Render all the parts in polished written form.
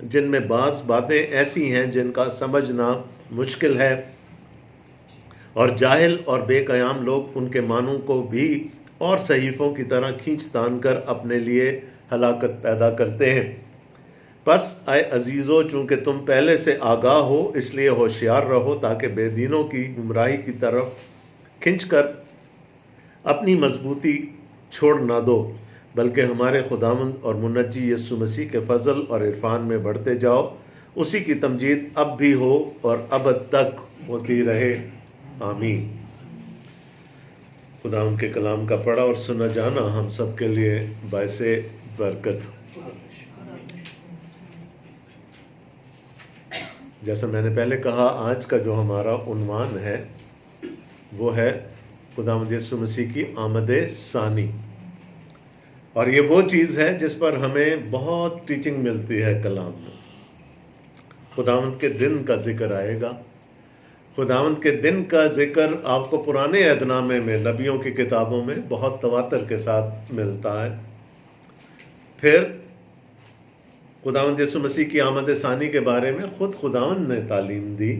جن میں بعض باتیں ایسی ہیں جن کا سمجھنا مشکل ہے، اور جاہل اور بے قیام لوگ ان کے معنوں کو بھی اور صحیفوں کی طرح کھینچ تان کر اپنے لیے ہلاکت پیدا کرتے ہیں۔ پس اے عزیزو، چونکہ تم پہلے سے آگاہ ہو، اس لیے ہوشیار رہو تاکہ بے دینوں کی گمراہی کی طرف کھنچ کر اپنی مضبوطی چھوڑ نہ دو، بلکہ ہمارے خداوند اور منجی یسوع مسیح کے فضل اور عرفان میں بڑھتے جاؤ۔ اسی کی تمجید اب بھی ہو اور ابد تک ہوتی رہے، آمین۔ خداوند کے کلام کا پڑھا اور سنا جانا ہم سب کے لیے باعث برکت۔ جیسا میں نے پہلے کہا، آج کا جو ہمارا عنوان ہے وہ ہے خداوند یسوع مسیح کی آمد ثانی، اور یہ وہ چیز ہے جس پر ہمیں بہت ٹیچنگ ملتی ہے کلام میں۔ خداوند کے دن کا ذکر آئے گا۔ خداوند کے دن کا ذکر آپ کو پرانے عہد نامے میں، نبیوں کی کتابوں میں بہت تواتر کے ساتھ ملتا ہے۔ پھر خداوند یسوع مسیح کی آمد ثانی کے بارے میں خود خداوند نے تعلیم دی،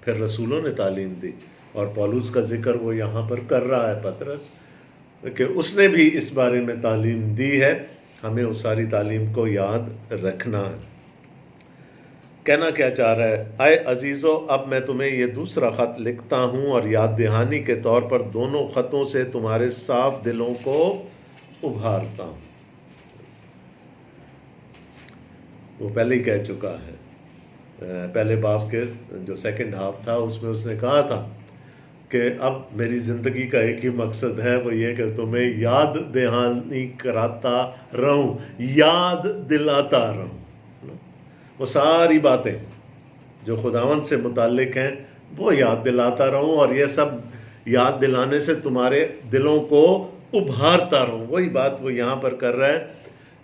پھر رسولوں نے تعلیم دی، اور پولس کا ذکر وہ یہاں پر کر رہا ہے، پطرس، کہ اس نے بھی اس بارے میں تعلیم دی ہے۔ ہمیں اس ساری تعلیم کو یاد رکھنا ہے۔ کہنا کیا چاہ رہا ہے؟ اے عزیزو، اب میں تمہیں یہ دوسرا خط لکھتا ہوں اور یاد دہانی کے طور پر دونوں خطوں سے تمہارے صاف دلوں کو ابھارتا ہوں۔ وہ پہلے ہی کہہ چکا ہے، پہلے باب کے جو سیکنڈ ہاف تھا اس میں اس نے کہا تھا کہ اب میری زندگی کا ایک ہی مقصد ہے، وہ یہ کہ تمہیں یاد دہانی کراتا رہوں، یاد دلاتا رہوں۔ وہ ساری باتیں جو خداوند سے متعلق ہیں وہ یاد دلاتا رہوں، اور یہ سب یاد دلانے سے تمہارے دلوں کو ابھارتا رہوں۔ وہی بات وہ یہاں پر کر رہا ہے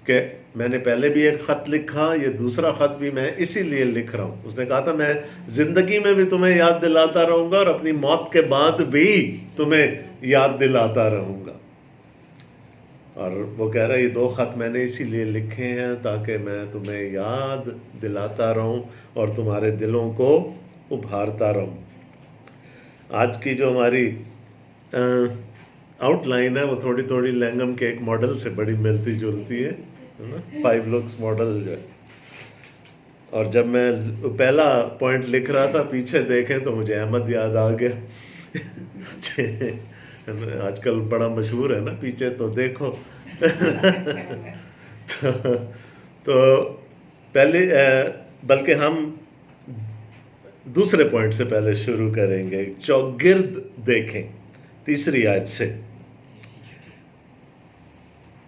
کہ میں نے پہلے بھی ایک خط لکھا، یہ دوسرا خط بھی میں اسی لیے لکھ رہا ہوں۔ اس نے کہا تھا میں زندگی میں بھی تمہیں یاد دلاتا رہوں گا اور اپنی موت کے بعد بھی تمہیں یاد دلاتا رہوں گا۔ اور وہ کہہ رہا ہے یہ دو خط میں نے اسی لیے لکھے ہیں تاکہ میں تمہیں یاد دلاتا رہوں اور تمہارے دلوں کو ابھارتا رہوں۔ آج کی جو ہماری آؤٹ لائن ہے وہ تھوڑی تھوڑی لینگم کے ایک ماڈل سے بڑی ملتی جلتی ہے نا، 5 لکس ماڈل جو ہے۔ اور جب میں پہلا پوائنٹ لکھ رہا تھا پیچھے دیکھیں تو مجھے احمد یاد آ گیا، آج کل بڑا مشہور ہے نا، پیچھے تو دیکھو۔ تو پہلے بلکہ ہم دوسرے پوائنٹ سے پہلے شروع کریں گے، چوگرد دیکھیں 3 آیت سے۔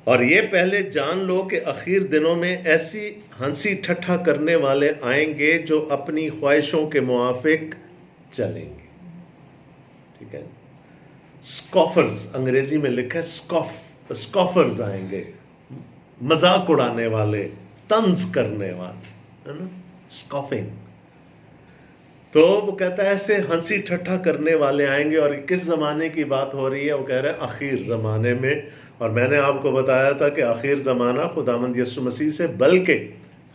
اور یہ پہلے جان لو کہ اخیر دنوں میں ایسی ہنسی ٹھٹھا کرنے والے آئیں گے جو اپنی خواہشوں کے موافق چلیں گے۔ ٹھیک ہے، اسکافرز انگریزی میں لکھا ہے، اسکافرز آئیں گے، مذاق اڑانے والے، طنز کرنے والے، ہے نا، اسکافنگ۔ تو وہ کہتا ہے ایسے ہنسی ٹھٹھا کرنے والے آئیں گے، اور کس زمانے کی بات ہو رہی ہے؟ وہ کہہ رہے ہیں اخیر زمانے میں۔ اور میں نے آپ کو بتایا تھا کہ آخر زمانہ خداوند یسوع مسیح سے، بلکہ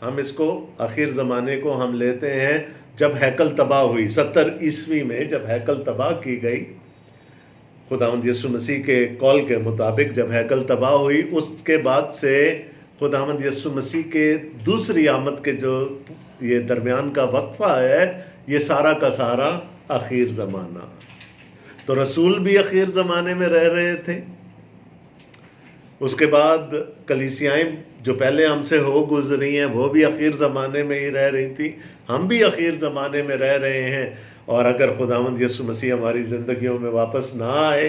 ہم اس کو آخر زمانے کو ہم لیتے ہیں جب ہیکل تباہ ہوئی 70 عیسوی میں، جب ہیکل تباہ کی گئی خداوند یسوع مسیح کے قول کے مطابق، جب ہیکل تباہ ہوئی اس کے بعد سے خداوند یسوع مسیح کے دوسری آمد کے جو یہ درمیان کا وقفہ ہے، یہ سارا کا سارا آخر زمانہ۔ تو رسول بھی آخر زمانے میں رہ رہے تھے، اس کے بعد کلیسیائیں جو پہلے ہم سے ہو گزری ہیں وہ بھی آخر زمانے میں ہی رہ رہی تھی، ہم بھی آخر زمانے میں رہ رہے ہیں۔ اور اگر خداوند یسوع مسیح ہماری زندگیوں میں واپس نہ آئے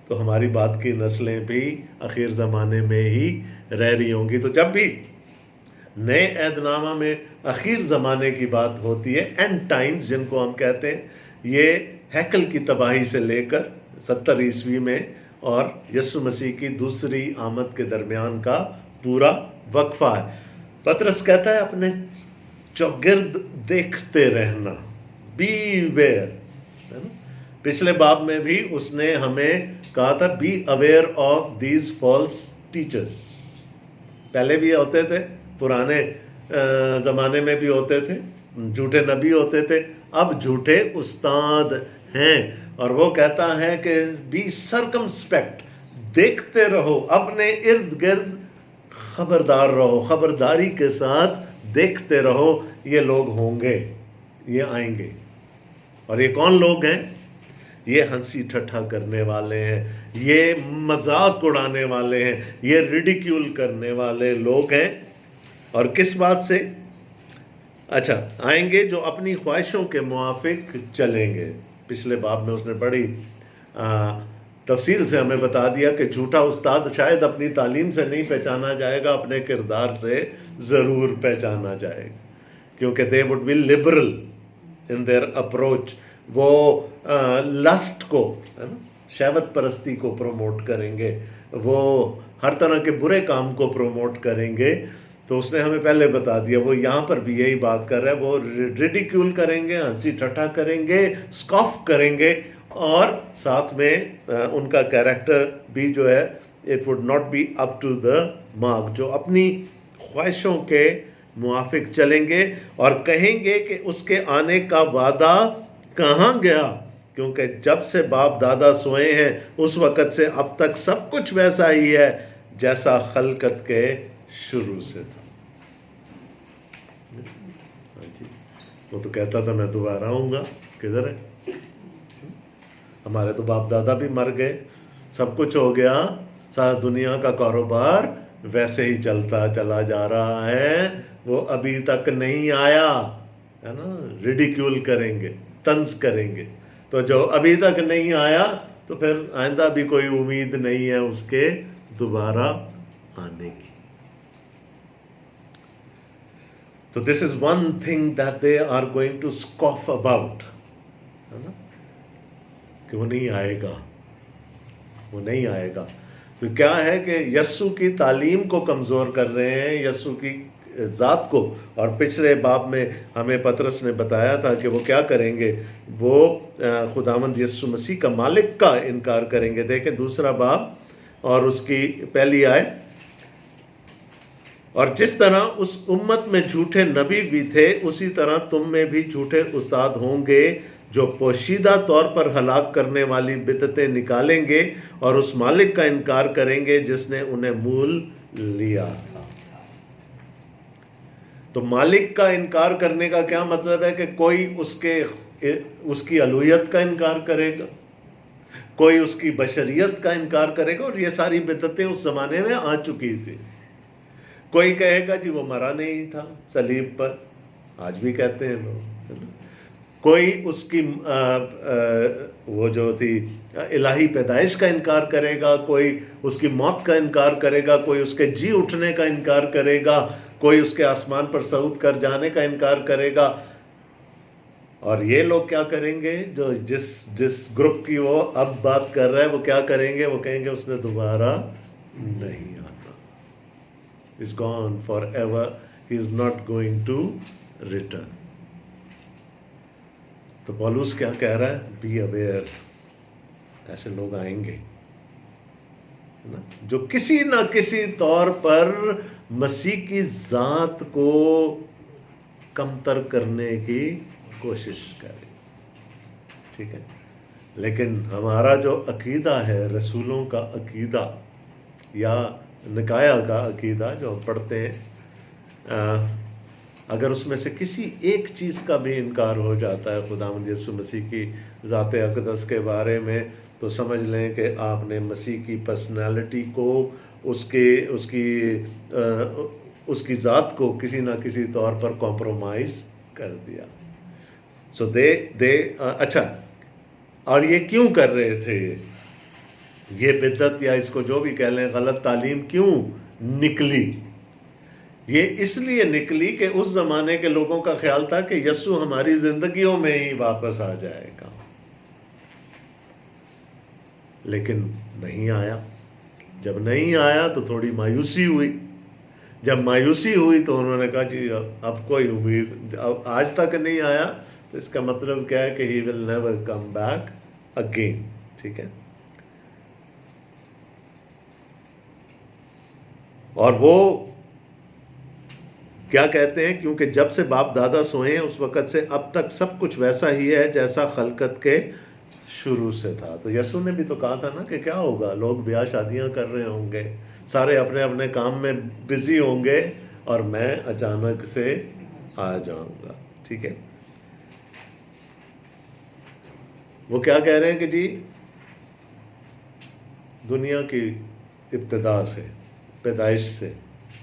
تو ہماری بعد کی نسلیں بھی آخر زمانے میں ہی رہ رہی ہوں گی۔ تو جب بھی نئے عہد نامہ میں آخر زمانے کی بات ہوتی ہے، اینڈ ٹائمز جن کو ہم کہتے ہیں، یہ ہیکل کی تباہی سے لے کر 70 عیسوی میں اور یسوع مسیح کی دوسری آمد کے درمیان کا پورا وقفہ ہے۔ پطرس کہتا ہے اپنے چوگرد دیکھتے رہنا، بی ویئر۔ پچھلے باب میں بھی اس نے ہمیں کہا تھا be aware of these false teachers. پہلے بھی ہوتے تھے، پرانے زمانے میں بھی ہوتے تھے، جھوٹے نبی ہوتے تھے، اب جھوٹے استاد ہیں. اور وہ کہتا ہے کہ بی سرکمسپیکٹ، دیکھتے رہو اپنے ارد گرد، خبردار رہو، خبرداری کے ساتھ دیکھتے رہو. یہ لوگ ہوں گے، یہ آئیں گے. اور یہ کون لوگ ہیں؟ یہ ہنسی ٹھٹھا کرنے والے ہیں، یہ مذاق اڑانے والے ہیں، یہ ریڈیکیول کرنے والے لوگ ہیں. اور کس بات سے؟ اچھا، آئیں گے جو اپنی خواہشوں کے موافق چلیں گے. پچھلے باب میں اس نے بڑی تفصیل سے ہمیں بتا دیا کہ جھوٹا استاد شاید اپنی تعلیم سے نہیں پہچانا جائے گا، اپنے کردار سے ضرور پہچانا جائے گا، کیونکہ they would be liberal in their approach. وہ لسٹ کو، شہوت پرستی کو پروموٹ کریں گے، وہ ہر طرح کے برے کام کو پروموٹ کریں گے. تو اس نے ہمیں پہلے بتا دیا، وہ یہاں پر بھی یہی بات کر رہا ہے. وہ ریڈیکیول کریں گے، ہنسی ٹھٹھا کریں گے، اسکاف کریں گے، اور ساتھ میں ان کا کیریکٹر بھی جو ہے it would not be up to the mark, جو اپنی خواہشوں کے موافق چلیں گے اور کہیں گے کہ اس کے آنے کا وعدہ کہاں گیا، کیونکہ جب سے باپ دادا سوئے ہیں اس وقت سے اب تک سب کچھ ویسا ہی ہے جیسا خلقت کے شروع سے تھا. وہ تو کہتا تھا میں دوبارہ آؤں گا، کدھر ہے؟ ہمارے تو باپ دادا بھی مر گئے، سب کچھ ہو گیا، سارا دنیا کا کاروبار ویسے ہی چلتا چلا جا رہا ہے، وہ ابھی تک نہیں آیا، ہے نا. ریڈیکیول کریں گے، طنز کریں گے. تو جو ابھی تک نہیں آیا تو پھر آئندہ بھی کوئی امید نہیں ہے اس کے دوبارہ آنے کی. تو this is one thing that they are going to scoff about, ہے نا، کہ وہ نہیں آئے گا، وہ نہیں آئے گا. تو کیا ہے کہ یسوع کی تعلیم کو کمزور کر رہے ہیں، یسوع کی ذات کو. اور پچھلے باب میں ہمیں پطرس نے بتایا تھا کہ وہ کیا کریں گے، وہ خداوند یسوع مسیح کا مالک کا انکار کریں گے. دیکھیں 2 باب اور اس کی پہلی آیت. اور جس طرح اس امت میں جھوٹے نبی بھی تھے، اسی طرح تم میں بھی جھوٹے استاد ہوں گے جو پوشیدہ طور پر ہلاک کرنے والی بدعتیں نکالیں گے اور اس مالک کا انکار کریں گے جس نے انہیں مول لیا تھا. تو مالک کا انکار کرنے کا کیا مطلب ہے؟ کہ کوئی اس کی الوہیت کا انکار کرے گا، کوئی اس کی بشریت کا انکار کرے گا. اور یہ ساری بدعتیں اس زمانے میں آ چکی تھی. کوئی کہے گا جی وہ مرا نہیں تھا صلیب پر، آج بھی کہتے ہیں لوگ. کوئی اس کی وہ جو تھی الہی پیدائش کا انکار کرے گا، کوئی اس کی موت کا انکار کرے گا، کوئی اس کے جی اٹھنے کا انکار کرے گا، کوئی اس کے آسمان پر صعود کر جانے کا انکار کرے گا. اور یہ لوگ کیا کریں گے؟ جو جس گروپ کی وہ اب بات کر رہا ہے، وہ کیا کریں گے؟ وہ کہیں گے اس نے دوبارہ نہیں آنا. is gone forever, he is not going to return. تو پولس کیا کہہ رہا ہے؟ بی اویئر، ایسے لوگ آئیں گے جو کسی نہ کسی طور پر مسیح کی ذات کو کمتر کرنے کی کوشش کریں. ٹھیک ہے، لیکن ہمارا جو عقیدہ ہے، رسولوں کا عقیدہ یا نکایا کا عقیدہ جو ہم پڑھتے ہیں، اگر اس میں سے کسی ایک چیز کا بھی انکار ہو جاتا ہے خداوند یسوع مسیح کی ذات اقدس کے بارے میں، تو سمجھ لیں کہ آپ نے مسیح کی پرسنالٹی کو، اس کی ذات کو کسی نہ کسی طور پر کمپرومائز کر دیا. سو اچھا، اور یہ کیوں کر رہے تھے؟ یہ بدعت یا اس کو جو بھی کہہ لیں غلط تعلیم کیوں نکلی؟ یہ اس لیے نکلی کہ اس زمانے کے لوگوں کا خیال تھا کہ یسوع ہماری زندگیوں میں ہی واپس آ جائے گا، لیکن نہیں آیا. جب نہیں آیا تو تھوڑی مایوسی ہوئی. جب مایوسی ہوئی تو انہوں نے کہا جی اب کوئی امید، اب آج تک نہیں آیا تو اس کا مطلب کیا ہے کہ he will never come back again. ٹھیک ہے، اور وہ کیا کہتے ہیں؟ کیونکہ جب سے باپ دادا سوئے ہیں اس وقت سے اب تک سب کچھ ویسا ہی ہے جیسا خلقت کے شروع سے تھا. تو یسوع نے بھی تو کہا تھا نا کہ کیا ہوگا، لوگ بیاہ شادیاں کر رہے ہوں گے، سارے اپنے اپنے کام میں بزی ہوں گے اور میں اچانک سے آ جاؤں گا. ٹھیک ہے، وہ کیا کہہ رہے ہیں کہ جی دنیا کی ابتدا سے، پیدائش سے،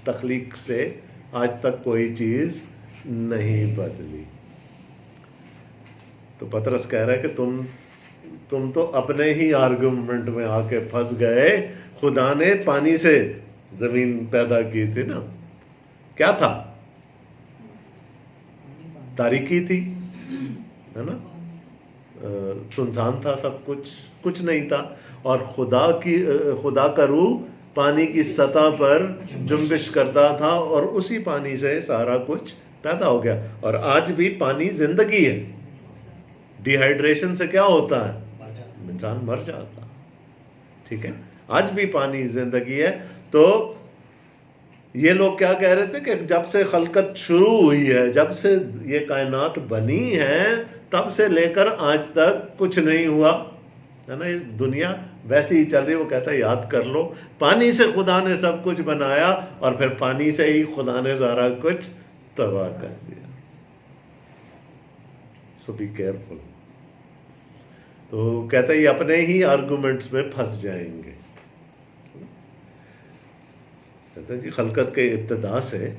تخلیق سے آج تک کوئی چیز نہیں بدلی. تو پطرس کہہ رہا ہے کہ تم تو اپنے ہی آرگومنٹ میں آ کے پھنس گئے. خدا نے پانی سے زمین پیدا کی تھی نا، کیا تھا؟ تاریکی تھی، ہے نا، سنسان تھا، سب کچھ نہیں تھا. اور خدا کا روح پانی کی سطح پر جنبش کرتا تھا اور اسی پانی سے سارا کچھ پیدا ہو گیا. اور آج بھی پانی زندگی ہے. ڈی ہائیڈریشن سے کیا ہوتا ہے؟ انسان مر جاتا. ٹھیک ہے، آج بھی پانی زندگی ہے. تو یہ لوگ کیا کہہ رہے تھے کہ جب سے خلقت شروع ہوئی ہے، جب سے یہ کائنات بنی ہے، تب سے لے کر آج تک کچھ نہیں ہوا ہے نا، دنیا ویسی ہی چل رہی. وہ کہتا ہے یاد کر لو، پانی سے خدا نے سب کچھ بنایا اور پھر پانی سے ہی خدا نے سارا کچھ تباہ کر دیا. سو بی کیئرفل. تو کہتا ہے یہ اپنے ہی آرگومنٹس میں پھنس جائیں گے. کہتا ہے جی خلقت کے ابتدا سے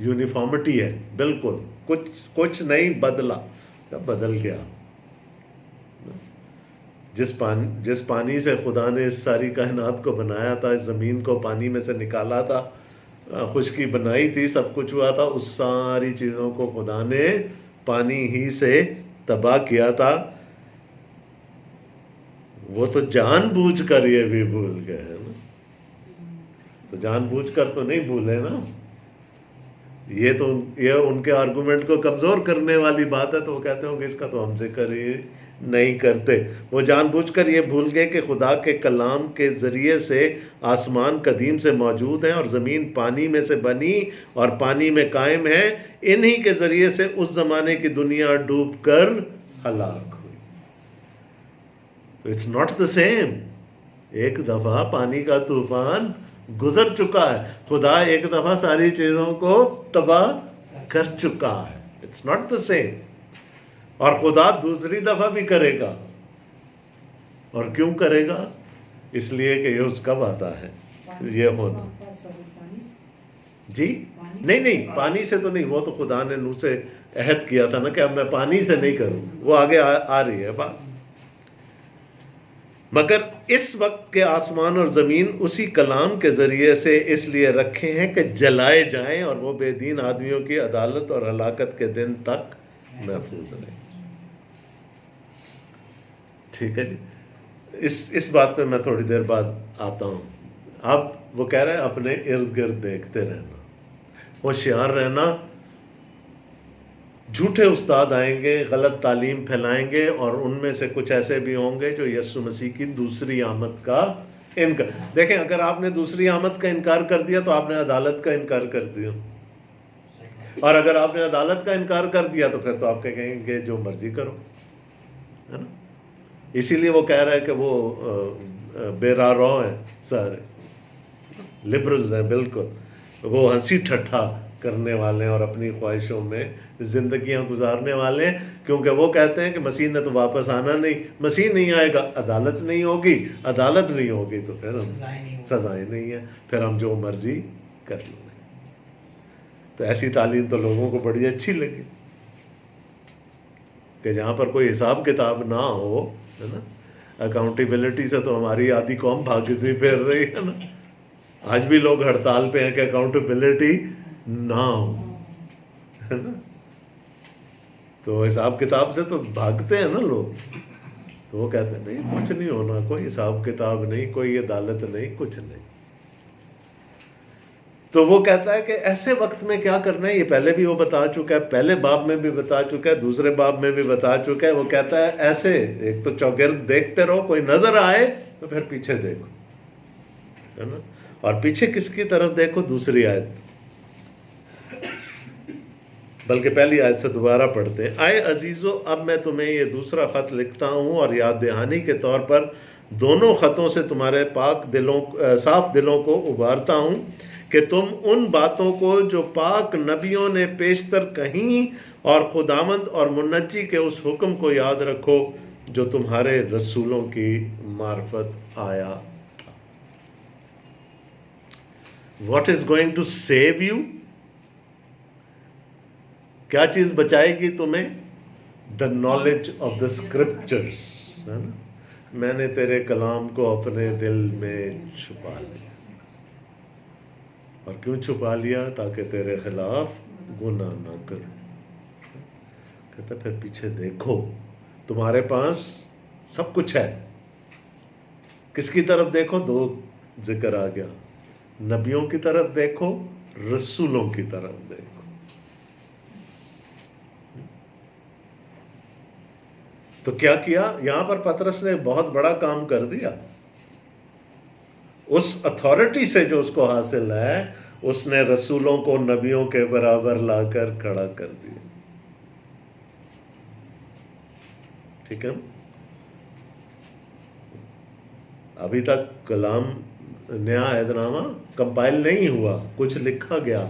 یونیفارمٹی ہے، بالکل کچھ نہیں بدلا. بدل گیا. جس پانی سے خدا نے اس ساری کائنات کو بنایا تھا، اس زمین کو پانی میں سے نکالا تھا، خشکی بنائی تھی، سب کچھ ہوا تھا، اس ساری چیزوں کو خدا نے پانی ہی سے تباہ کیا تھا. وہ تو جان بوجھ کر یہ بھی بھول گئے ہیں نا. تو جان بوجھ کر تو نہیں بھولے نا. یہ ان کے آرگومنٹ کو کمزور کرنے والی بات ہے. تو وہ کہتے ہوں کہ اس کا تو ہم ذکر ہی نہیں کرتے. وہ جان بوجھ کر یہ بھول گئے کہ خدا کے کلام کے ذریعے سے آسمان قدیم سے موجود ہیں اور زمین پانی میں سے بنی اور پانی میں قائم ہے. انہی کے ذریعے سے اس زمانے کی دنیا ڈوب کر ہلاک ہوئی. تو اٹس ناٹ دا سیم. ایک دفعہ پانی کا طوفان گزر چکا ہے. خدا ایک دفعہ ساری چیزوں کو تباہ کر چکا ہے. It's not the same. اور خدا دوسری دفعہ بھی کرے گا. اور کیوں کرے گا؟ اس لیے کہ یہ اس کا وعدہ ہے یہ ہونا. جی نہیں، پانی سے تو نہیں. وہ تو خدا نے نوح سے عہد کیا تھا نا کہ اب میں پانی سے نہیں کروں. وہ آگے آ رہی ہے بات. مگر اس وقت کے آسمان اور زمین اسی کلام کے ذریعے سے اس لیے رکھے ہیں کہ جلائے جائیں اور وہ بے دین آدمیوں کی عدالت اور ہلاکت کے دن تک محفوظ رہیں. ٹھیک ہے جی. اس بات پہ میں تھوڑی دیر بعد آتا ہوں. اب وہ کہہ رہے ہیں اپنے ارد گرد دیکھتے رہنا، ہوشیار رہنا. جھوٹے استاد آئیں گے، غلط تعلیم پھیلائیں گے، اور ان میں سے کچھ ایسے بھی ہوں گے جو یسوع مسیح کی دوسری آمد کا انکار. دیکھیں اگر آپ نے دوسری آمد کا انکار کر دیا تو آپ نے عدالت کا انکار کر دیا. اور اگر آپ نے عدالت کا انکار کر دیا تو پھر تو آپ کہیں گے جو مرضی کرو، ہے نا. اسی لیے وہ کہہ رہا ہے کہ وہ بے راہ ہیں، سارے لبرلز ہیں بالکل. وہ ہنسی ٹھٹھا کرنے والے ہیں اور اپنی خواہشوں میں زندگیاں گزارنے والے ہیں. کیونکہ وہ کہتے ہیں کہ مسیح نے تو واپس آنا نہیں، مسیح نہیں آئے گا، عدالت نہیں ہوگی، عدالت نہیں ہوگی تو پھر ہم سزائیں نہیں ہیں، پھر ہم جو مرضی کر لیں. تو ایسی تعلیم تو لوگوں کو بڑی اچھی لگی کہ جہاں پر کوئی حساب کتاب نہ ہو، ہے نا. اکاؤنٹیبلٹی سے تو ہماری آدھی قوم بھاگتی پھر رہی ہے نا. آج بھی لوگ ہڑتال پہ ہیں کہ اکاؤنٹیبلٹی نہ ہو، ہے نا. تو حساب کتاب سے تو بھاگتے ہیں نا لوگ. تو وہ کہتے ہیں نہیں کچھ نہیں ہونا، کوئی حساب کتاب نہیں، کوئی عدالت نہیں، کچھ نہیں. تو وہ کہتا ہے کہ ایسے وقت میں کیا کرنا ہے. یہ پہلے بھی وہ بتا چکا ہے، پہلے باب میں بھی بتا چکا ہے، دوسرے باب میں بھی بتا چکا ہے. وہ کہتا ہے ایسے ایک تو چوگرد دیکھتے رہو، کوئی نظر آئے تو پھر پیچھے دیکھو، ہے نا. اور پیچھے کس کی طرف دیکھو؟ دوسری آیت. بلکہ پہلی آیت سے دوبارہ پڑھتے ہیں. اے عزیزو، اب میں تمہیں یہ دوسرا خط لکھتا ہوں اور یاد دہانی کے طور پر دونوں خطوں سے تمہارے صاف دلوں کو ابھارتا ہوں کہ تم ان باتوں کو جو پاک نبیوں نے پیشتر کہیں اور خداوند اور منجی کے اس حکم کو یاد رکھو جو تمہارے رسولوں کی معرفت آیا. What is going to save you? کیا چیز بچائے گی تمہیں؟ The knowledge of the scriptures. میں نے تیرے کلام کو اپنے دل میں چھپا لیا. اور کیوں چھپا لیا؟ تاکہ تیرے خلاف گناہ نہ کروں. کہتا پھر پیچھے دیکھو، تمہارے پاس سب کچھ ہے. کس کی طرف دیکھو؟ دو ذکر آ گیا. نبیوں کی طرف دیکھو، رسولوں کی طرف دیکھو. تو کیا کیا یہاں پر پطرس نے؟ بہت بڑا کام کر دیا. اس اتھارٹی سے جو اس کو حاصل ہے، اس نے رسولوں کو نبیوں کے برابر لا کر کھڑا کر دیا. ٹھیک ہے. ابھی تک کلام نیا عہد نامہ کمپائل نہیں ہوا، کچھ لکھا گیا.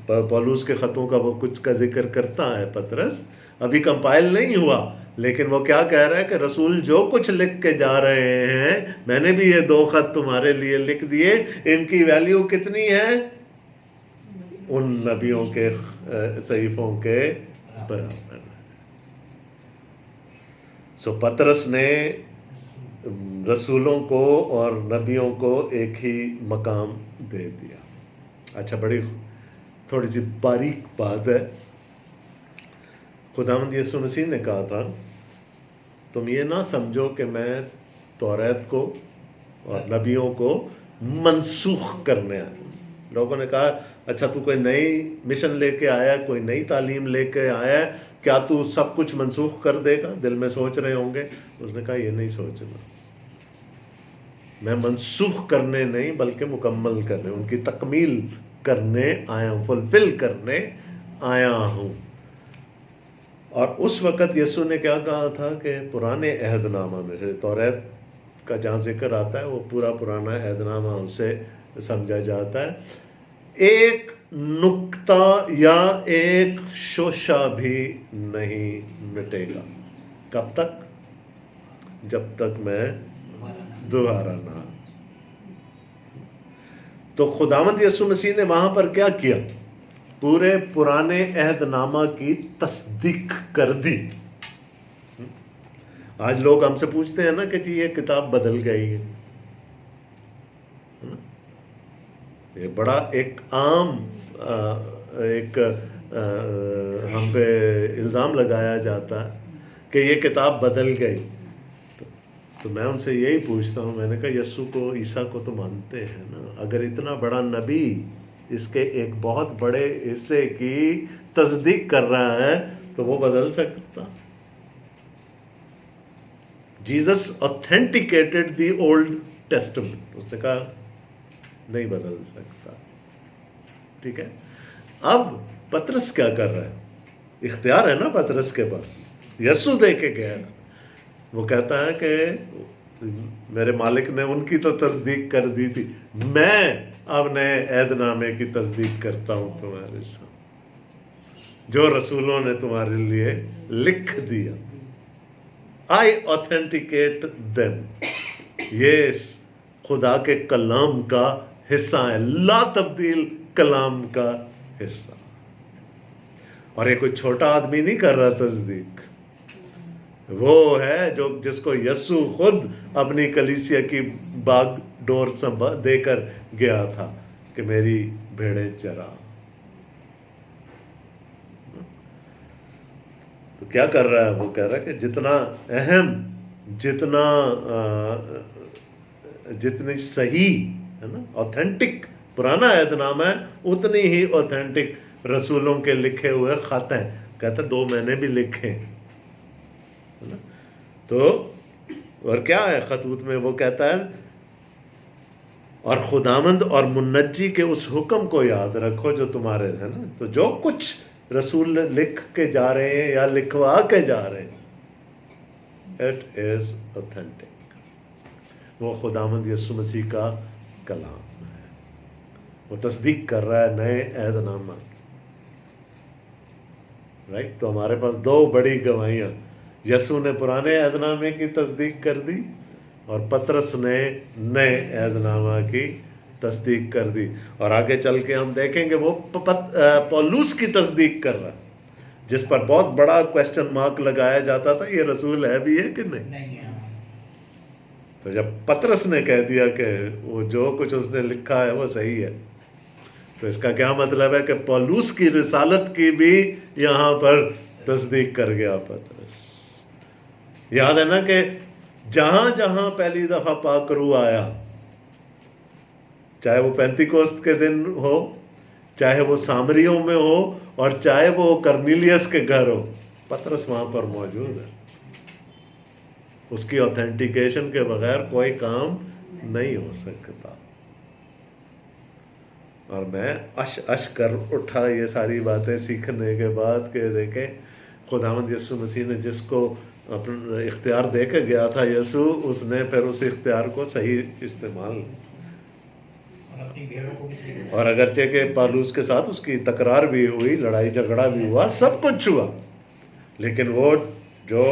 پولوس کے خطوں کا وہ کچھ کا ذکر کرتا ہے پطرس، ابھی کمپائل نہیں ہوا. لیکن وہ کیا کہہ رہا ہے کہ رسول جو کچھ لکھ کے جا رہے ہیں، میں نے بھی یہ 2 خط تمہارے لیے لکھ دیے. ان کی ویلیو کتنی ہے؟ ان نبیوں کے صحیفوں کے برابر. سو پطرس نے رسولوں کو اور نبیوں کو ایک ہی مقام دے دیا. اچھا، بڑی تھوڑی سی باریک بات ہے. خداوند یسوع مسیح نے کہا تھا، تم یہ نہ سمجھو کہ میں توریت کو اور نبیوں کو منسوخ کرنے آیا. لوگوں نے کہا اچھا تو کوئی نئی مشن لے کے آیا، کوئی نئی تعلیم لے کے آیا، کیا تو سب کچھ منسوخ کر دے گا؟ دل میں سوچ رہے ہوں گے. اس نے کہا یہ نہیں سوچنا. میں منسوخ کرنے نہیں بلکہ مکمل کرنے، ان کی تکمیل کرنے آیا ہوں، فلفل کرنے آیا ہوں. اور اس وقت یسوع نے کیا کہا تھا کہ پرانے عہد نامہ میں سے توریت کا جہاں ذکر آتا ہے وہ پورا پرانا عہد نامہ اسے سمجھا جاتا ہے. ایک نقطہ یا ایک شوشہ بھی نہیں مٹے گا. کب تک؟ جب تک میں دوبارہ نہ. تو خداوند یسوع مسیح نے وہاں پر کیا کیا؟ پورے پرانے عہد نامہ کی تصدیق کر دی. آج لوگ ہم سے پوچھتے ہیں نا کہ جی یہ کتاب بدل گئی ہے. یہ بڑا ایک عام ایک ہم پہ الزام لگایا جاتا ہے کہ یہ کتاب بدل گئی. تو میں ان سے یہی پوچھتا ہوں، میں نے کہا یسوع کو، عیسیٰ کو تو مانتے ہیں نا. اگر اتنا بڑا نبی اس کے ایک بہت بڑے حصے کی تصدیق کر رہا ہے تو وہ بدل سکتا؟ Jesus authenticated the Old Testament. اس نے کہا نہیں بدل سکتا. ٹھیک ہے. اب پطرس کیا کر رہا ہے؟ اختیار ہے نا پطرس کے پاس. یسوع دے کے گیا. وہ کہتا ہے کہ میرے مالک نے ان کی تو تصدیق کر دی تھی، میں اب نئے عہد نامے کی تصدیق کرتا ہوں تمہارے ساتھ، جو رسولوں نے تمہارے لیے لکھ دیا. I authenticate them. یہ خدا کے کلام کا حصہ ہے، لا تبدیل کلام کا حصہ. اور یہ کوئی چھوٹا آدمی نہیں کر رہا تصدیق، وہ ہے جو جس کو یسوع خود اپنی کلیسیا کی باغ ڈور دے کر گیا تھا کہ میری بھیڑیں چرا. تو کیا کر رہا ہے؟ وہ کہہ رہا ہے کہ جتنا اہم، جتنی صحیح ہے نا اوتھینٹک پرانا عہد نامہ ہے، اتنی ہی اوتھینٹک رسولوں کے لکھے ہوئے خط ہیں. کہتا 2 میں نے بھی لکھے. تو اور کیا ہے خطوط میں؟ وہ کہتا ہے اور خداوند اور منجی کے اس حکم کو یاد رکھو جو تمہارے ہے نا. تو جو کچھ رسول لکھ کے جا رہے ہیں یا لکھوا کے جا رہے ہیں. It is authentic. وہ خداوند یسوع مسیح کا کلام ہے. وہ تصدیق کر رہا ہے نئے عہد نامہ. رائٹ. تو ہمارے پاس دو بڑی گواہیاں. یسوع نے پرانے عہد نامے کی تصدیق کر دی اور پطرس نے نئے عہد نامہ کی تصدیق کر دی. اور آگے چل کے ہم دیکھیں گے وہ پولوس کی تصدیق کر رہا ہے، جس پر بہت بڑا کویسچن مارک لگایا جاتا تھا، یہ رسول ہے بھی ہے کہ نہیں. تو جب پطرس نے کہہ دیا کہ وہ جو کچھ اس نے لکھا ہے وہ صحیح ہے، تو اس کا کیا مطلب ہے کہ پولوس کی رسالت کی بھی یہاں پر تصدیق کر گیا پطرس. یاد ہے نا کہ جہاں جہاں پہلی دفعہ پاک روح آیا، چاہے وہ پینتیکوست کے دن ہو، چاہے وہ سامریوں میں ہو، اور چاہے وہ کرنیلیس کے گھر ہو، پطرس وہاں پر موجود ہے. اس کی اوتھینٹیکیشن کے بغیر کوئی کام نہیں ہو سکتا. اور میں اش کر اٹھا یہ ساری باتیں سیکھنے کے بعد کہ دیکھیں خداوند یسوع مسیح نے جس کو اپنا اختیار دے کے گیا تھا یسوع، اس نے پھر اس اختیار کو صحیح استعمال. اور اگرچہ کہ پالوس کے ساتھ اس کی تکرار بھی ہوئی، لڑائی جھگڑا بھی ہوا، سب کچھ ہوا، لیکن وہ جو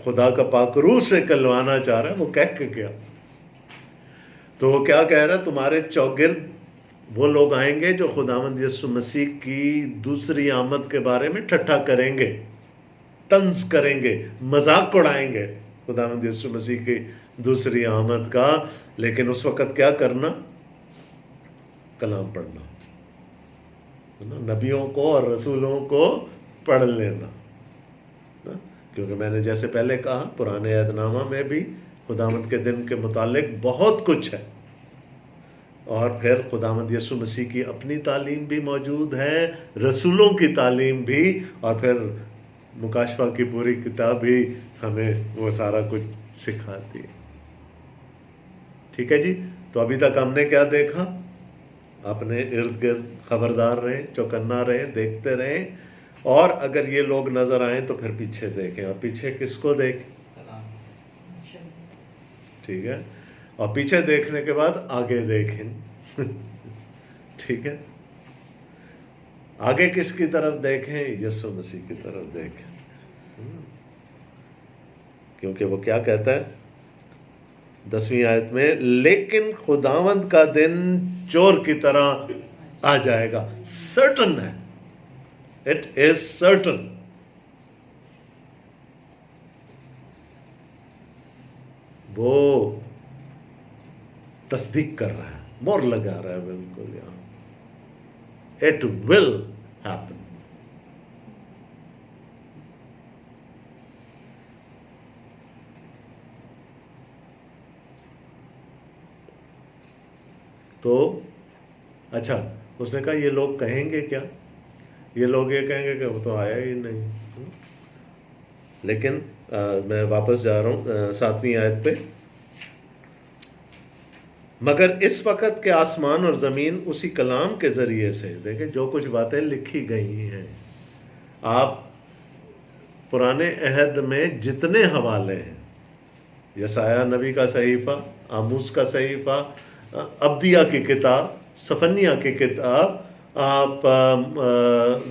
خدا کا پاک روح سے کلوانا چاہ رہا ہے وہ کہہ کے گیا. تو وہ کیا کہہ رہا ہے؟ تمہارے چوگرد وہ لوگ آئیں گے جو خداوند یسوع مسیح کی دوسری آمد کے بارے میں ٹھٹھا کریں گے، طنز کریں گے، مذاق اڑائیں گے خداوند یسوع مسیح کی دوسری آمد کا. لیکن اس وقت کیا کرنا؟ کلام پڑھنا، نبیوں کو اور رسولوں کو پڑھ لینا. کیونکہ میں نے جیسے پہلے کہا پرانے عہد نامہ میں بھی خداوند کے دن کے متعلق بہت کچھ ہے، اور پھر خداوند یسوع مسیح کی اپنی تعلیم بھی موجود ہے، رسولوں کی تعلیم بھی، اور پھر مکاشفہ کی پوری کتاب بھی ہمیں وہ سارا کچھ سکھاتی ہے. ٹھیک ہے جی. تو ابھی تک ہم نے کیا دیکھا؟ اپنے ارد گرد خبردار رہیں، چوکنا رہیں، دیکھتے رہیں، اور اگر یہ لوگ نظر آئیں تو پھر پیچھے دیکھیں. اور پیچھے کس کو دیکھیں؟ ٹھیک ہے. اور پیچھے دیکھنے کے بعد آگے دیکھیں. ٹھیک ہے. آگے کس کی طرف دیکھیں؟ یسوع مسیح کی طرف دیکھیں. کیونکہ وہ کیا کہتا ہے 10ویں آیت میں؟ لیکن خداوند کا دن چور کی طرح آ جائے گا. سرٹن ہے. It is certain. وہ تصدیق کر رہا ہے، مور لگا رہا ہے بالکل یہاں. It will happen. تو اچھا، اس نے کہا یہ لوگ کہیں گے کیا؟ یہ لوگ یہ کہیں گے کہ وہ تو آیا ہی نہیں. لیکن میں واپس جا رہا ہوں 7ویں آیت پہ. مگر اس وقت کے آسمان اور زمین اسی کلام کے ذریعے سے، دیکھیں جو کچھ باتیں لکھی گئی ہیں، آپ پرانے عہد میں جتنے حوالے ہیں، یسایہ نبی کا صحیفہ، آموس کا صحیفہ، ابدیہ کی کتاب، صفنیہ کی کتاب، آپ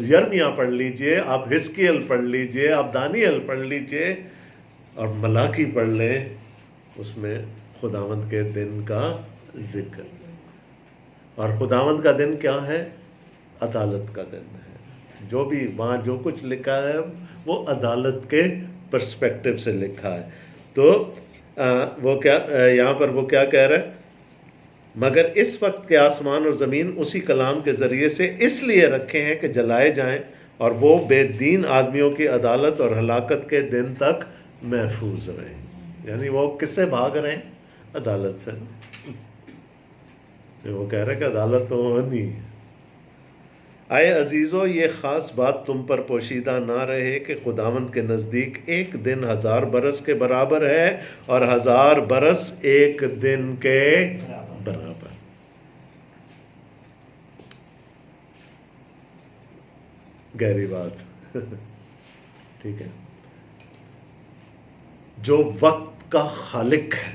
یرمیہ پڑھ لیجئے، آپ حزقیل پڑھ لیجئے، آپ دانیل پڑھ لیجئے، اور ملاکی پڑھ لیں، اس میں خداوند کے دن کا ذکر. اور خداوند کا دن کیا ہے؟ عدالت کا دن ہے. جو بھی وہاں جو کچھ لکھا ہے وہ عدالت کے پرسپیکٹو سے لکھا ہے. تو وہ کیا یہاں پر وہ کیا کہہ رہا ہے؟ مگر اس وقت کے آسمان اور زمین اسی کلام کے ذریعے سے اس لیے رکھے ہیں کہ جلائے جائیں، اور وہ بے دین آدمیوں کی عدالت اور ہلاکت کے دن تک محفوظ رہیں. یعنی وہ کس سے بھاگ رہے ہیں؟ عدالت سے. وہ کہہ رہے کہ عدالت تو ہونی ہے. اے عزیزو، یہ خاص بات تم پر پوشیدہ نہ رہے کہ خداوند کے نزدیک ایک دن 1000 برس کے برابر ہے، اور 1000 برس ایک دن کے برابر. گہری بات. ٹھیک ہے. جو وقت کا خالق ہے،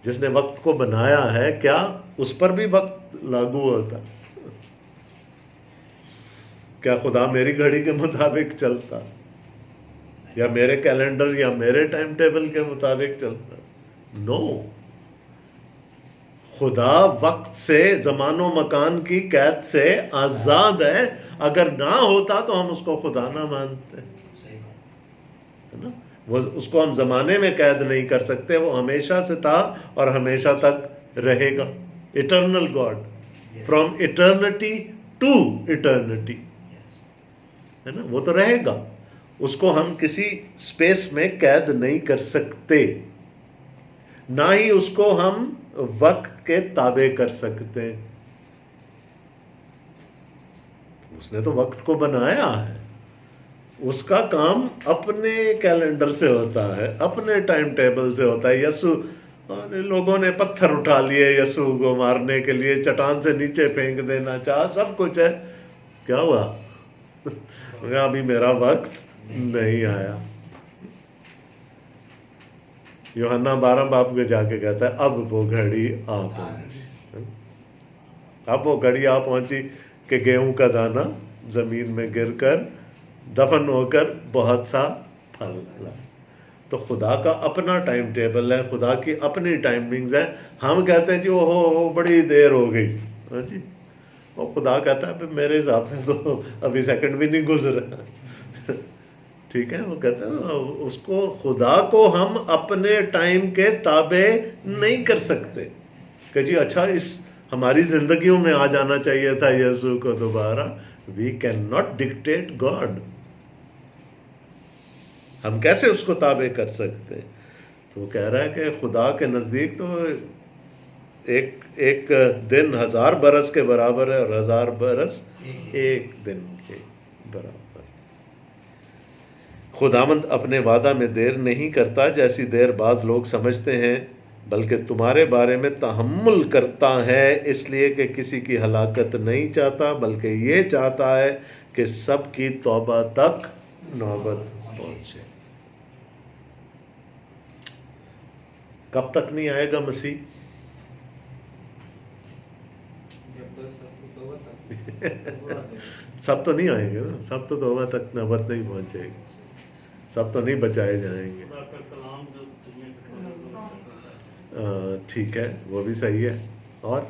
جس نے وقت کو بنایا ہے، کیا اس پر بھی وقت لاگو ہوتا؟ کیا خدا میری گھڑی کے مطابق چلتا، یا میرے کیلنڈر یا میرے ٹائم ٹیبل کے مطابق چلتا؟ نو. خدا وقت سے، زمان و مکان کی قید سے آزاد ہے. اگر نہ ہوتا تو ہم اس کو خدا نہ مانتے، ہے نا. وہ اس کو ہم زمانے میں قید نہیں کر سکتے. وہ ہمیشہ سے تھا اور ہمیشہ تک رہے گا. Eternal God, from eternity to eternity, ہے نا. وہ تو رہے گا. اس کو ہم کسی اسپیس میں قید نہیں کر سکتے، نہ ہی اس کو ہم وقت کے تابع کر سکتے. اس نے تو وقت کو بنایا ہے. اس کا کام اپنے کیلنڈر سے ہوتا ہے، اپنے ٹائم ٹیبل سے ہوتا ہے. یسوع، لوگوں نے پتھر اٹھا لیے یسوع کو مارنے کے لیے، چٹان سے نیچے پھینک دینا چاہا، سب کچھ ہے. کیا ہوا؟ ابھی میرا وقت نہیں آیا. یوحنا 12 باب کے جا کے کہتا ہے اب وہ گھڑی آ پہنچی. اب وہ گھڑی آ پہنچی کہ گیہوں کا دانہ زمین میں گر کر دفن ہو کر بہت سا پھل لا. تو خدا کا اپنا ٹائم ٹیبل ہے، خدا کی اپنی ٹائمنگز ہے. ہم کہتے ہیں جی اوہو بڑی دیر ہو گئی. ہاں جی، وہ خدا کہتا ہے میرے حساب سے تو ابھی سیکنڈ بھی نہیں گزرا. ٹھیک ہے. وہ کہتے ہیں اس کو، خدا کو ہم اپنے ٹائم کے تابع نہیں کر سکتے کہ جی اچھا اس ہماری زندگیوں میں آ جانا چاہیے تھا یسوع کو دوبارہ. We can not dictate God. ہم کیسے اس کو تابع کر سکتے؟ تو وہ کہہ رہا ہے کہ خدا کے نزدیک تو ایک دن 1000 برس کے برابر ہے، اور 1000 برس ایک دن کے برابر. خداوند اپنے وعدہ میں دیر نہیں کرتا جیسی دیر بعض لوگ سمجھتے ہیں، بلکہ تمہارے بارے میں تحمل کرتا ہے، اس لیے کہ کسی کی ہلاکت نہیں چاہتا، بلکہ یہ چاہتا ہے کہ سب کی توبہ تک نوبت پہنچے. کب تک نہیں آئے گا مسیح؟ سب تو نہیں آئیں گے نا. سب تو توبہ تک نوبت نہیں پہنچے گی. سب تو نہیں بچائے جائیں گے. ٹھیک ہے، وہ بھی صحیح ہے. اور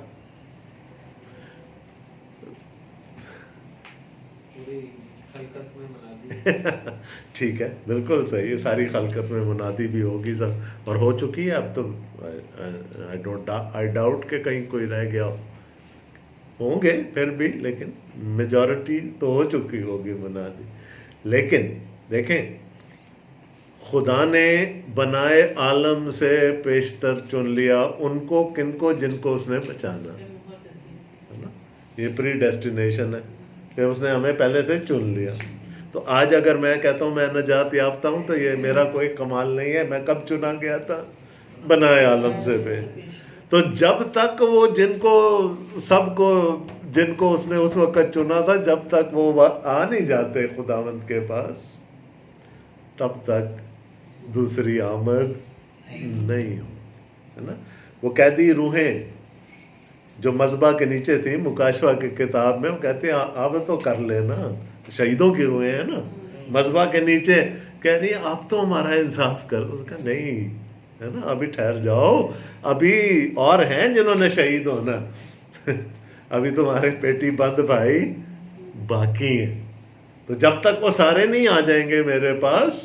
ٹھیک ہے، بالکل صحیح ہے. ساری خلقت میں منادی بھی ہوگی سب، اور ہو چکی ہے. اب تو آئی ڈاؤٹ کہ کہیں کوئی رہ گیا ہوں گے پھر بھی، لیکن میجورٹی تو ہو چکی ہوگی منادی. لیکن دیکھیں، خدا نے بنائے عالم سے پیشتر چن لیا ان کو، کن کو؟ جن کو اس نے بچانا ہے نا. یہ پری ڈیسٹینیشن ہے کہ اس نے ہمیں پہلے سے چن لیا. تو آج اگر میں کہتا ہوں میں نجات یافتہ ہوں تو یہ میرا کوئی کمال نہیں ہے. میں کب چنا گیا تھا؟ بنائے عالم سے پہ. تو جب تک وہ جن کو، سب کو، جن کو اس نے اس وقت چنا تھا، جب تک وہ آ نہیں جاتے خداوند کے پاس، تب تک دوسری آمد نہیں ہو، ہے نا. وہ قیدی روحیں جو مذبح کے نیچے تھیں مکاشفہ کی کتاب میں، وہ کہتے ہیں اب تو کر لینا. شہیدوں کی روحیں ہیں نا مذبح کے نیچے، کہہ رہی ہیں آپ تو ہمارا انصاف کر. اس کا نہیں، ہے نا، ابھی ٹھہر جاؤ، ابھی اور ہیں جنہوں نے شہید ہونا. ابھی تمہارے پیٹی بند بھائی باقی ہیں. تو جب تک وہ سارے نہیں آ جائیں گے میرے پاس،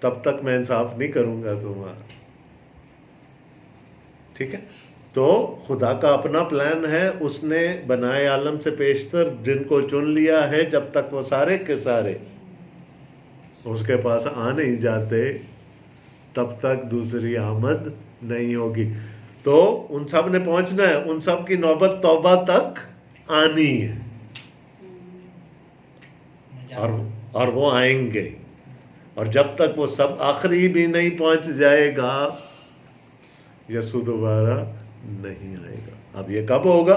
تب تک میں انصاف نہیں کروں گا تمہارا. ٹھیک ہے. تو خدا کا اپنا پلان ہے. اس نے بنائے عالم سے پیشتر جن کو چن لیا ہے، جب تک وہ سارے کے سارے اس کے پاس آ نہیں جاتے، تب تک دوسری آمد نہیں ہوگی. تو ان سب نے پہنچنا ہے. ان سب کی نوبت توبہ تک آنی ہے، اور وہ آئیں گے. اور جب تک وہ سب آخری بھی نہیں پہنچ جائے گا، یسوع دوبارہ نہیں آئے گا. اب یہ کب ہوگا؟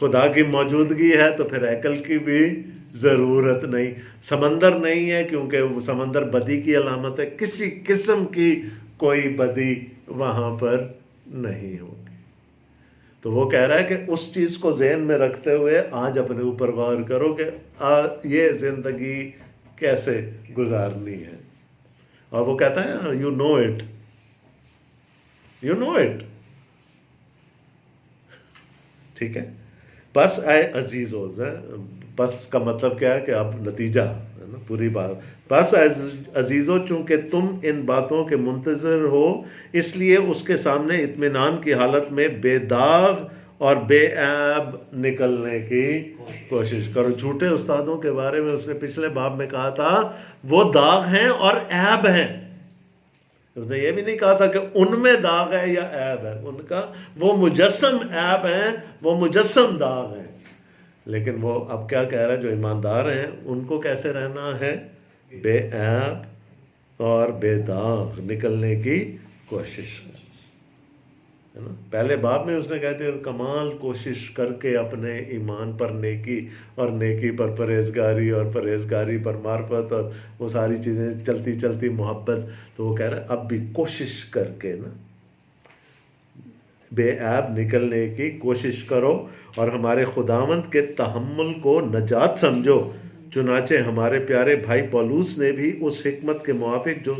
خدا کی موجودگی ہے تو پھر عقل کی بھی ضرورت نہیں. سمندر نہیں ہے کیونکہ وہ سمندر بدی کی علامت ہے، کسی قسم کی کوئی بدی وہاں پر نہیں ہوگی. تو وہ کہہ رہا ہے کہ اس چیز کو ذہن میں رکھتے ہوئے آج اپنے اوپر غور کرو کہ یہ زندگی کیسے گزارنی ہے. اور وہ کہتا ہے you know it, you know it. ٹھیک ہے. بس اے عزیزوز ہے، بس کا مطلب کیا ہے کہ اب نتیجہ ہے نا پوری بات. بس اے عزیزو چونکہ تم ان باتوں کے منتظر ہو، اس لیے اس کے سامنے اطمینان کی حالت میں بے داغ اور بے عیب نکلنے کی کوشش کرو. جھوٹے استادوں کے بارے میں اس نے پچھلے باب میں کہا تھا وہ داغ ہیں اور عیب ہیں. اس نے یہ بھی نہیں کہا تھا کہ ان میں داغ ہے یا عیب ہے. ان کا وہ مجسم عیب ہیں، وہ مجسم داغ ہیں. لیکن وہ اب کیا کہہ رہا ہے، جو ایماندار ہیں ان کو کیسے رہنا ہے؟ بے عیب اور بے داغ نکلنے کی کوشش ہے نا. پہلے باب میں اس نے کہتے ہیں کمال کوشش کر کے اپنے ایمان پر نیکی اور نیکی پر پرہیزگاری اور پرہیزگاری پر معرفت اور وہ ساری چیزیں چلتی چلتی محبت. تو وہ کہہ رہا ہے اب بھی کوشش کر کے نا بے عیب نکلنے کی کوشش کرو اور ہمارے خداوند کے تحمل کو نجات سمجھو. چنانچہ ہمارے پیارے بھائی پولوس نے بھی اس حکمت کے موافق جو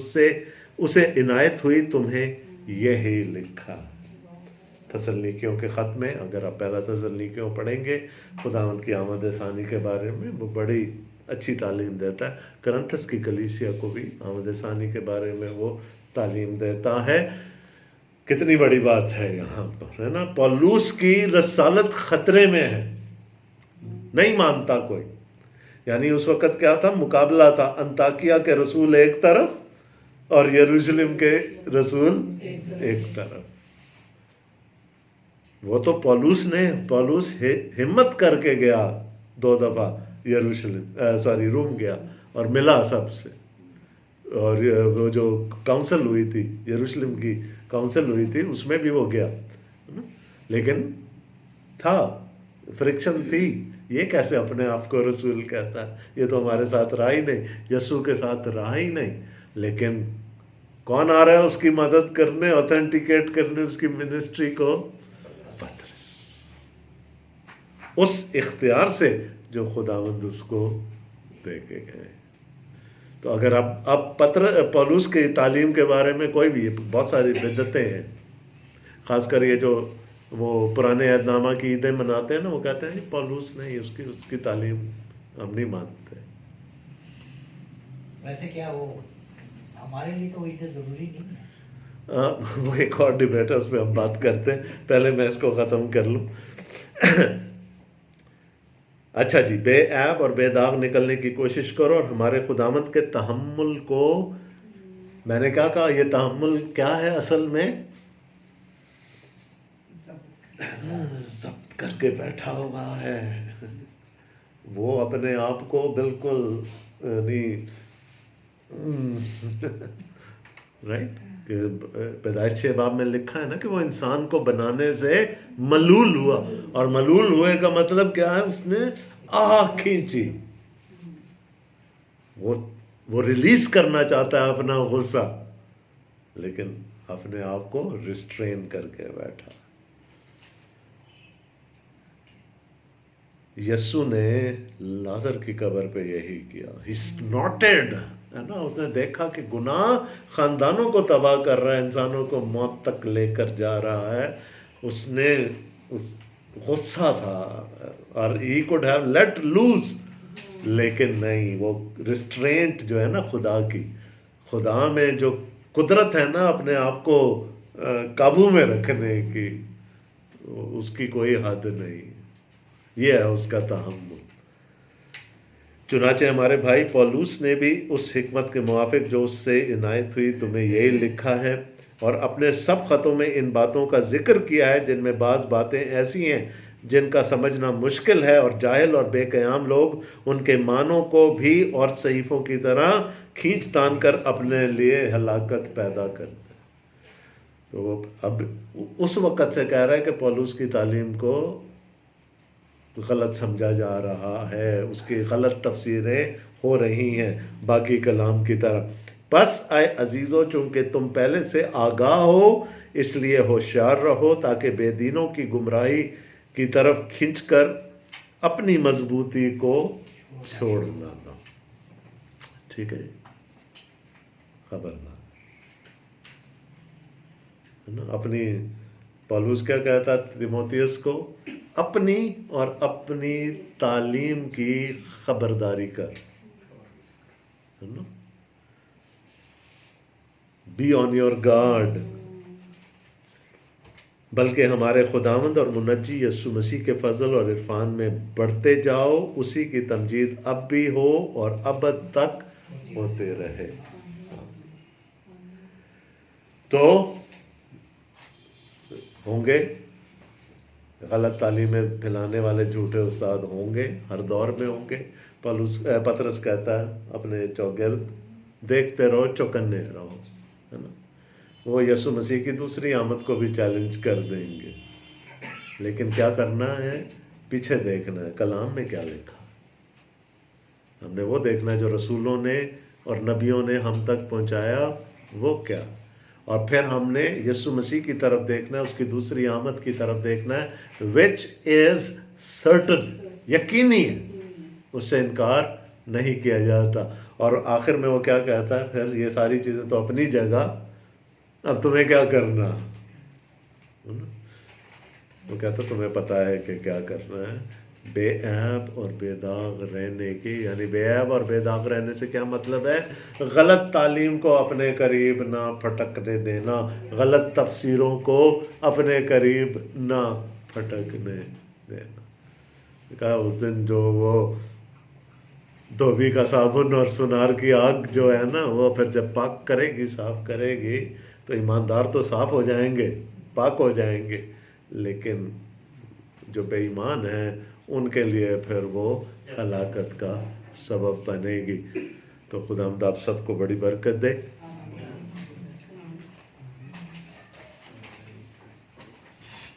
اسے عنایت ہوئی تمہیں یہی لکھا. تسلنیکیوں کے خط میں اگر آپ پہلا تسلنیکیوں پڑھیں گے خداوند کی آمد ثانی کے بارے میں وہ بڑی اچھی تعلیم دیتا ہے. کرنتھس کی کلیسیا کو بھی آمد ثانی کے بارے میں وہ تعلیم دیتا ہے. کتنی بڑی بات ہے یہاں پر ہے نا. پولوس کی رسالت خطرے میں ہے، نہیں مانتا کوئی. یعنی اس وقت کیا تھا؟ مقابلہ تھا. انطاکیہ کے رسول ایک طرف اور یروشلم کے رسول ایک طرف. وہ تو پولوس ہمت کر کے گیا 2 دفعہ روم گیا اور ملا سب سے. اور وہ جو کاؤنسل ہوئی تھی، یروشلم کی کاؤنسل ہوئی تھی، اس میں بھی وہ گیا. لیکن تھا فرکشن تھی. یہ کیسے اپنے آپ کو رسول کہتا ہے؟ یہ تو ہمارے ساتھ رہا ہی نہیں، یسوع کے ساتھ رہا ہی نہیں. لیکن کون آ رہا ہے اس کی مدد کرنے، اوتھینٹیکیٹ کرنے اس کی منسٹری کو؟ پطرس. اس اختیار سے جو خداوند اس کو دے کے گئے. تو اگر اب پولوس کی تعلیم کے بارے میں کوئی بھی، بہت ساری بدعتیں ہیں، خاص کر یہ جو وہ پرانے عہد نامہ کی عیدیں مناتے ہیں نا، وہ کہتے ہیں جی پولوس نہیں، اس کی تعلیم ہم نہیں مانتے. ویسے کیا وہ ہمارے لیے تو عیدیں ضروری نہیں ہے؟ وہ ایک اور ڈیبیٹ ہے، اس پہ ہم بات کرتے ہیں. پہلے میں اس کو ختم کر لوں. اچھا جی، بے عیب اور بے داغ نکلنے کی کوشش کرو اور ہمارے خداوند کے تحمل کو، میں نے کیا کہا، یہ تحمل کیا ہے اصل میں؟ ضبط کر کے بیٹھا ہوا ہے. وہ اپنے آپ کو بالکل رائٹ. پیدائش 6 باب میں لکھا ہے نا کہ وہ انسان کو بنانے سے ملول ہوا. اور ملول ہوئے کا مطلب کیا ہے؟ اس نے آہ کھینچی. وہ ریلیز کرنا چاہتا ہے اپنا غصہ، لیکن اپنے آپ کو ریسٹرین کر کے بیٹھا. یسوع نے لازر کی قبر پہ یہی کیا. ہی سنوٹڈ ہے نا. اس نے دیکھا کہ گناہ خاندانوں کو تباہ کر رہا ہے، انسانوں کو موت تک لے کر جا رہا ہے. اس نے غصہ تھا اور he could have let loose, لیکن نہیں. وہ ریسٹرینٹ جو ہے نا خدا میں جو قدرت ہے نا اپنے آپ کو قابو میں رکھنے کی، اس کی کوئی حد نہیں. یہ ہے اس کا تحمل. چنانچہ ہمارے بھائی پولوس نے بھی اس حکمت کے موافق جو اس سے عنایت ہوئی تمہیں یہی لکھا ہے، اور اپنے سب خطوں میں ان باتوں کا ذکر کیا ہے جن میں بعض باتیں ایسی ہیں جن کا سمجھنا مشکل ہے، اور جاہل اور بے قیام لوگ ان کے معنوں کو بھی اور صحیفوں کی طرح کھینچ تان کر اپنے لیے ہلاکت پیدا کرتے ہیں. تو اب اس وقت سے کہہ رہا ہے کہ پولوس کی تعلیم کو غلط سمجھا جا رہا ہے، اس کی غلط تفسیریں ہو رہی ہیں باقی کلام کی طرف۔ بس اے عزیزو، چونکہ تم پہلے سے آگاہ ہو اس لیے ہوشیار رہو تاکہ بے دینوں کی گمراہی کی طرف کھنچ کر اپنی مضبوطی کو چھوڑ نہ دو۔ ٹھیک ہے جی، خبردار ہے نا۔ اپنی پالوس کیا کہتا تیموتھیوس کو؟ اپنی اور اپنی تعلیم کی خبرداری کر، ہے نا، بی آن یور گارڈ۔ بلکہ ہمارے خداوند اور منجی یسوع مسیح کے فضل اور عرفان میں بڑھتے جاؤ، اسی کی تمجید اب بھی ہو اور ابد تک ہوتے رہے۔ تو ہوں گے غلط تعلیمیں دلانے والے جھوٹے استاد، ہوں گے، ہر دور میں ہوں گے۔ پطرس کہتا ہے اپنے چوگرد دیکھتے رہو، چوکنے رہو، ہے نا۔ وہ یسوع مسیح کی دوسری آمد کو بھی چیلنج کر دیں گے، لیکن کیا کرنا ہے؟ پیچھے دیکھنا ہے، کلام میں کیا لکھا۔ ہم نے وہ دیکھنا ہے جو رسولوں نے اور نبیوں نے ہم تک پہنچایا، وہ کیا، اور پھر ہم نے یسوع مسیح کی طرف دیکھنا ہے، اس کی دوسری آمد کی طرف دیکھنا ہے، which is certain، یقینی ہے، اس سے انکار نہیں کیا جاتا۔ اور آخر میں وہ کیا کہتا ہے پھر؟ یہ ساری چیزیں تو اپنی جگہ، اب تمہیں کیا کرنا؟ وہ کہتا تمہیں پتہ ہے کہ کیا کرنا ہے، بے عیب اور بے داغ رہنے کی۔ یعنی بے عیب اور بے داغ رہنے سے کیا مطلب ہے؟ غلط تعلیم کو اپنے قریب نہ پھٹکنے دینا، غلط تفسیروں کو اپنے قریب نہ پھٹکنے دینا۔ کہا اس دن جو وہ دھوبی کا صابن اور سنار کی آگ جو ہے نا، وہ پھر جب پاک کرے گی، صاف کرے گی، تو ایماندار تو صاف ہو جائیں گے، پاک ہو جائیں گے، لیکن جو بے ایمان ہیں ان کے لیے پھر وہ ہلاکت کا سبب بنے گی۔ تو خدا ہم آپ سب کو بڑی برکت دے۔